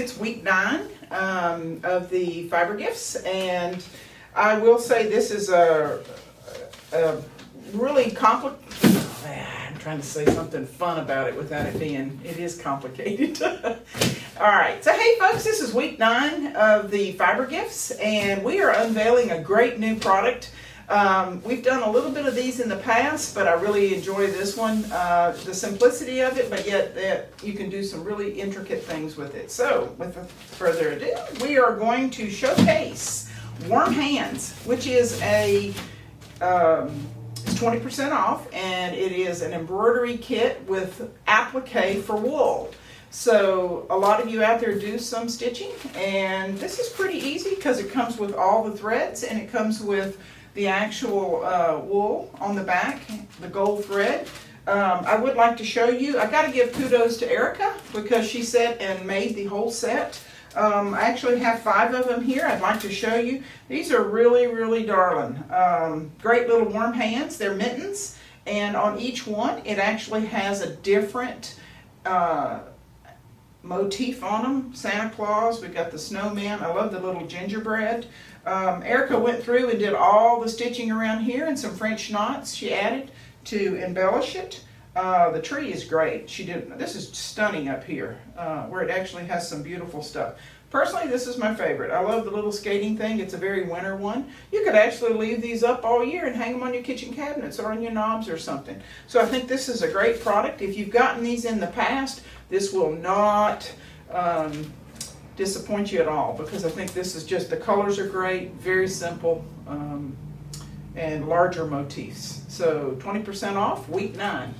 it's week 9 of the Fiber Gifts, and I will say this is a really complicated. I'm trying to say something fun about it without it being. It is complicated. All right, so hey folks, this is week 9 of the Fiber Gifts, and we are unveiling a great new product. We've done a little bit of these in the past, but I really enjoy this one. The simplicity of it, but yet that you can do some really intricate things with it. So, without further ado, we are going to showcase Warm Hands, which is a 20% off, and it is an embroidery kit with applique for wool. So a lot of you out there do some stitching, and this is pretty easy because it comes with all the threads, and it comes with the actual wool on the back, the gold thread. I would like to show you, I got to give kudos to Erica because she set and made the whole set. I actually have 5 of them here. I'd like to show you. These are really, really darling. Great little warm hands. They're mittens, and on each one it actually has a different motif on them. Santa Claus, we've got the snowman. I love the little gingerbread. Erica went through and did all the stitching around here and some French knots she added to embellish it. The tree is great. She did. This is stunning up here where it actually has some beautiful stuff. Personally, this is my favorite. I love the little skating thing. It's a very winter one. You could actually leave these up all year and hang them on your kitchen cabinets or on your knobs or something. So I think this is a great product. If you've gotten these in the past, this will not disappoint you at all, because I think this is just, the colors are great, very simple, and larger motifs. So 20% off, week 9.